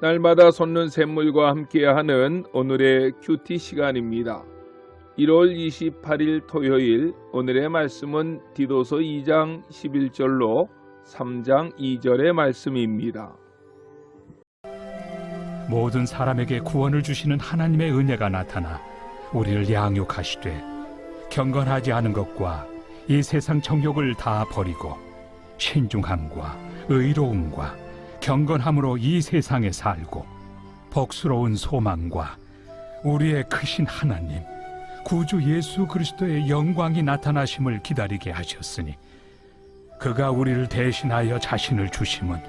날마다 솟는 샘물과 함께하는 오늘의 큐티 시간입니다. 1월 28일 토요일, 오늘의 말씀은 디도서 2장 11절로 3장 2절의 말씀입니다. 모든 사람에게 구원을 주시는 하나님의 은혜가 나타나 우리를 양육하시되 경건하지 않은 것과 이 세상 정욕을 다 버리고 신중함과 의로움과 경건함으로 이 세상에 살고 복스러운 소망과 우리의 크신 하나님 구주 예수 그리스도의 영광이 나타나심을 기다리게 하셨으니 그가 우리를 대신하여 자신을 주심은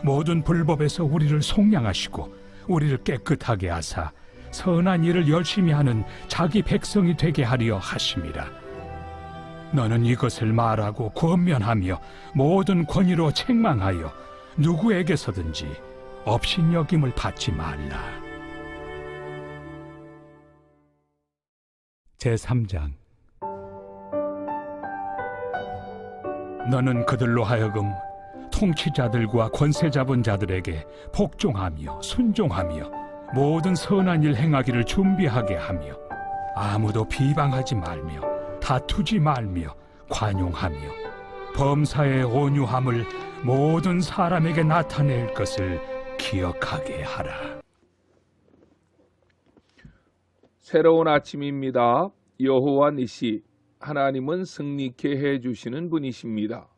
모든 불법에서 우리를 속량하시고 우리를 깨끗하게 하사 선한 일을 열심히 하는 자기 백성이 되게 하려 하심이라. 너는 이것을 말하고 권면하며 모든 권위로 책망하여 누구에게서든지 업신여김을 받지 말라. 제3장. 너는 그들로 하여금 통치자들과 권세 잡은 자들에게 복종하며 순종하며 모든 선한 일 행하기를 준비하게 하며 아무도 비방하지 말며 다투지 말며 관용하며 범사의 온유함을 모든 사람에게 나타낼 것을 기억하게 하라. 새로운 아침입니다. 여호와 니시, 하나님은 승리케 해주시는 분이십니다.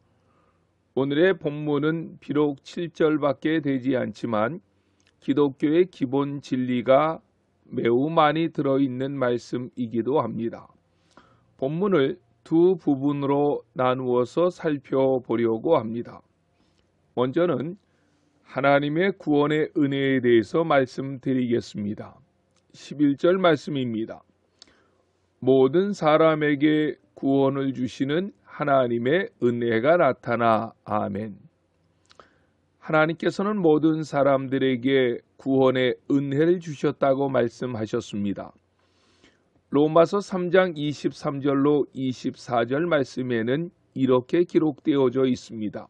오늘의 본문은 비록 7절밖에 되지 않지만 기독교의 기본 진리가 매우 많이 들어있는 말씀이기도 합니다. 본문을 두 부분으로 나누어서 살펴보려고 합니다. 먼저는 하나님의 구원의 은혜에 대해서 말씀드리겠습니다. 11절 말씀입니다. 모든 사람에게 구원을 주시는 하나님의 은혜가 나타나. 아멘. 하나님께서는 모든 사람들에게 구원의 은혜를 주셨다고 말씀하셨습니다. 로마서 3장 23절로 24절 말씀에는 이렇게 기록되어져 있습니다.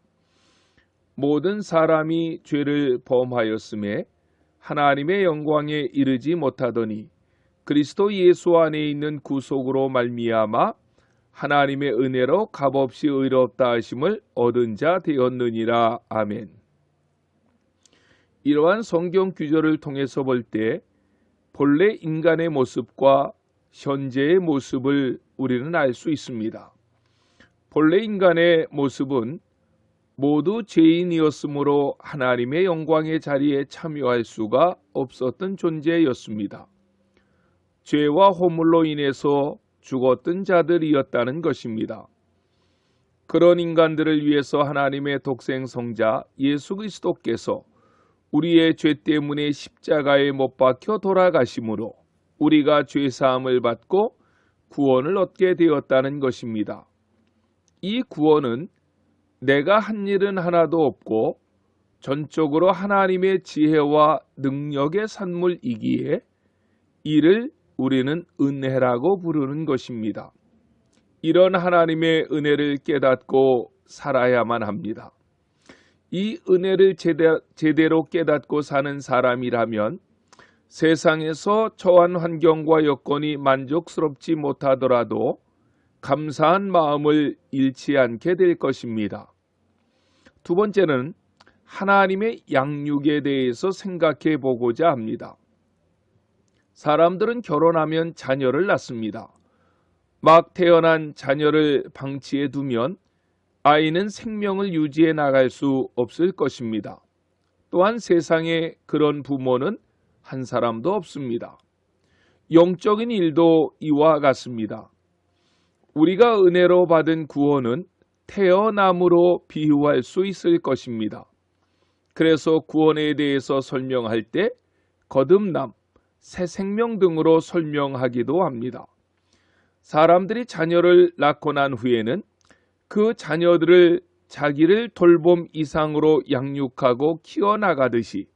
모든 사람이 죄를 범하였음에 하나님의 영광에 이르지 못하더니 그리스도 예수 안에 있는 구속으로 말미암아 하나님의 은혜로 값없이 의롭다 하심을 얻은 자 되었느니라. 아멘. 이러한 성경 구절을 통해서 볼 때 본래 인간의 모습과 현재의 모습을 우리는 알 수 있습니다. 본래 인간의 모습은 모두 죄인이었으므로 하나님의 영광의 자리에 참여할 수가 없었던 존재였습니다. 죄와 허물로 인해서 죽었던 자들이었다는 것입니다. 그런 인간들을 위해서 하나님의 독생 성자 예수 그리스도께서 우리의 죄 때문에 십자가에 못 박혀 돌아가심으로 우리가 죄 사함을 받고 구원을 얻게 되었다는 것입니다. 이 구원은 내가 한 일은 하나도 없고 전적으로 하나님의 지혜와 능력의 산물이기에 이를 우리는 은혜라고 부르는 것입니다. 이런 하나님의 은혜를 깨닫고 살아야만 합니다. 이 은혜를 제대로 깨닫고 사는 사람이라면 세상에서 처한 환경과 여건이 만족스럽지 못하더라도 감사한 마음을 잃지 않게 될 것입니다. 두 번째는 하나님의 양육에 대해서 생각해 보고자 합니다. 사람들은 결혼하면 자녀를 낳습니다. 막 태어난 자녀를 방치해 두면 아이는 생명을 유지해 나갈 수 없을 것입니다. 또한 세상에 그런 부모는 한 사람도 없습니다. 영적인 일도 이와 같습니다. 우리가 은혜로 받은 구원은 태어남으로 비유할 수 있을 것입니다. 그래서 구원에 대해서 설명할 때 거듭남, 새 생명 등으로 설명하기도 합니다. 사람들이 자녀를 낳고 난 후에는 그 자녀들을 자기를 돌봄 이상으로 양육하고 키워나가듯이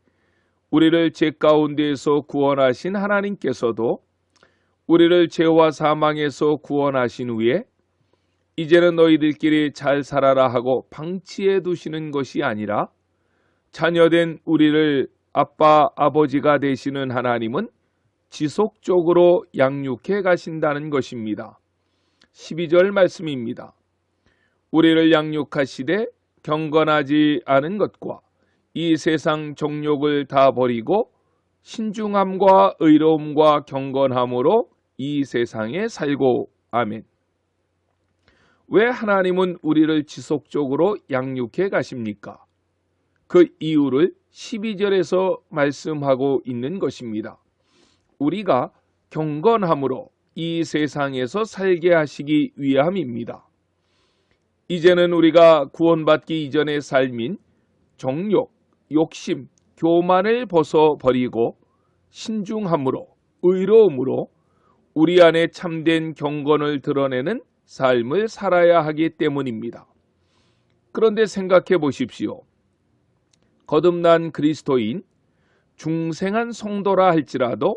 우리를 죄 가운데에서 구원하신 하나님께서도 우리를 죄와 사망에서 구원하신 후에 이제는 너희들끼리 잘 살아라 하고 방치해 두시는 것이 아니라 자녀된 우리를 아빠, 아버지가 되시는 하나님은 지속적으로 양육해 가신다는 것입니다. 12절 말씀입니다. 우리를 양육하시되 경건하지 않은 것과 이 세상 정욕을 다 버리고 신중함과 의로움과 경건함으로 이 세상에 살고. 아멘. 왜 하나님은 우리를 지속적으로 양육해 가십니까? 그 이유를 12절에서 말씀하고 있는 것입니다. 우리가 경건함으로 이 세상에서 살게 하시기 위함입니다. 이제는 우리가 구원받기 이전의 삶인 정욕, 욕심, 교만을 벗어버리고 신중함으로, 의로움으로 우리 안에 참된 경건을 드러내는 삶을 살아야 하기 때문입니다. 그런데 생각해 보십시오. 거듭난 그리스도인, 중생한 성도라 할지라도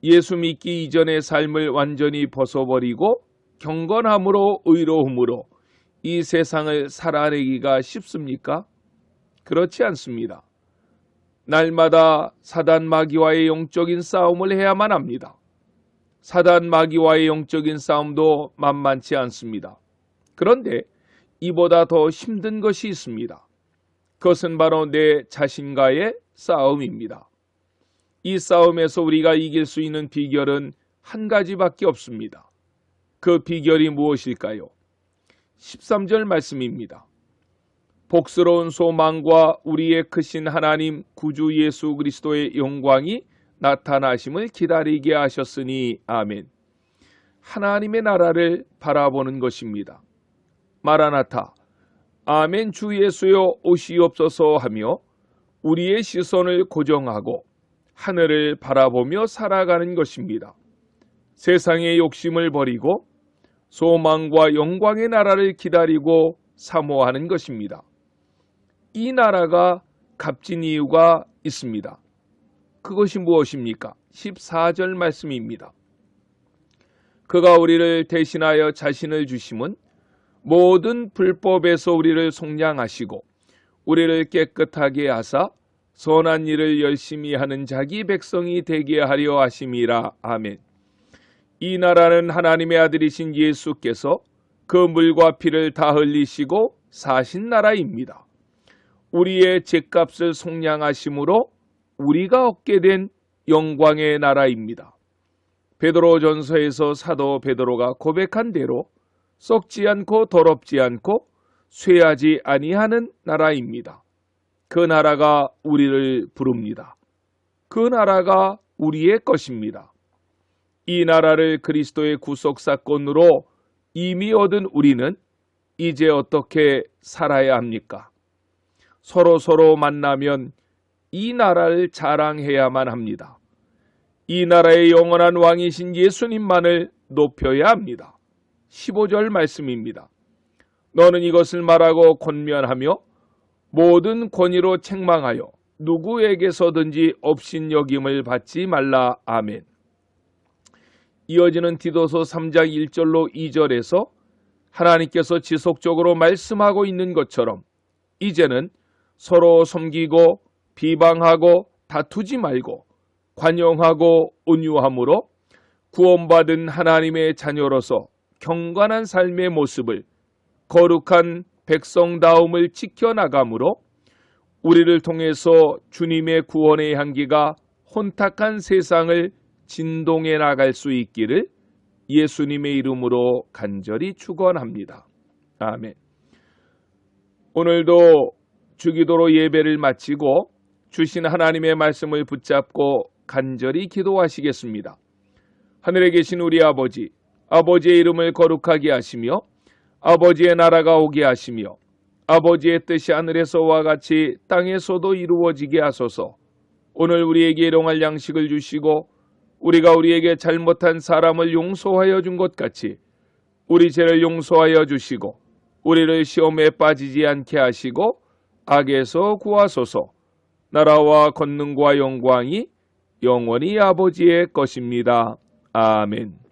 예수 믿기 이전의 삶을 완전히 벗어버리고 경건함으로 의로움으로 이 세상을 살아내기가 쉽습니까? 그렇지 않습니다. 날마다 사단 마귀와의 영적인 싸움을 해야만 합니다. 사단 마귀와의 영적인 싸움도 만만치 않습니다. 그런데 이보다 더 힘든 것이 있습니다. 그것은 바로 내 자신과의 싸움입니다. 이 싸움에서 우리가 이길 수 있는 비결은 한 가지밖에 없습니다. 그 비결이 무엇일까요? 13절 말씀입니다. 복스러운 소망과 우리의 크신 하나님 구주 예수 그리스도의 영광이 나타나심을 기다리게 하셨으니. 아멘. 하나님의 나라를 바라보는 것입니다. 마라나타, 아멘 주 예수여 오시옵소서 하며 우리의 시선을 고정하고 하늘을 바라보며 살아가는 것입니다. 세상의 욕심을 버리고 소망과 영광의 나라를 기다리고 사모하는 것입니다. 이 나라가 값진 이유가 있습니다. 그것이 무엇입니까? 14절 말씀입니다. 그가 우리를 대신하여 자신을 주심은 모든 불법에서 우리를 속량하시고 우리를 깨끗하게 하사 선한 일을 열심히 하는 자기 백성이 되게 하려 하심이라. 아멘. 이 나라는 하나님의 아들이신 예수께서 그 물과 피를 다 흘리시고 사신 나라입니다. 우리의 죄값을 속량하심으로 우리가 얻게 된 영광의 나라입니다. 베드로전서에서 사도 베드로가 고백한 대로 썩지 않고 더럽지 않고 쇠하지 아니하는 나라입니다. 그 나라가 우리를 부릅니다. 그 나라가 우리의 것입니다. 이 나라를 그리스도의 구속사건으로 이미 얻은 우리는 이제 어떻게 살아야 합니까? 서로 만나면 이 나라를 자랑해야만 합니다. 이 나라의 영원한 왕이신 예수님만을 높여야 합니다. 15절 말씀입니다. 너는 이것을 말하고 권면하며 모든 권위로 책망하여 누구에게서든지 업신여김을 받지 말라. 아멘. 이어지는 디도서 3장 1절로 2절에서 하나님께서 지속적으로 말씀하고 있는 것처럼 이제는 서로 섬기고 비방하고 다투지 말고 관용하고 온유함으로 구원받은 하나님의 자녀로서 경건한 삶의 모습을 거룩한 백성다움을 지켜나가므로 우리를 통해서 주님의 구원의 향기가 혼탁한 세상을 진동해 나갈 수 있기를 예수님의 이름으로 간절히 축원합니다. 아멘. 오늘도 주기도로 예배를 마치고 주신 하나님의 말씀을 붙잡고 간절히 기도하시겠습니다. 하늘에 계신 우리 아버지, 아버지의 이름을 거룩하게 하시며 아버지의 나라가 오게 하시며 아버지의 뜻이 하늘에서와 같이 땅에서도 이루어지게 하소서. 오늘 우리에게 일용할 양식을 주시고 우리가 우리에게 잘못한 사람을 용서하여 준 것 같이 우리 죄를 용서하여 주시고 우리를 시험에 빠지지 않게 하시고 악에서 구하소서. 나라와 권능과 영광이 영원히 아버지의 것입니다. 아멘.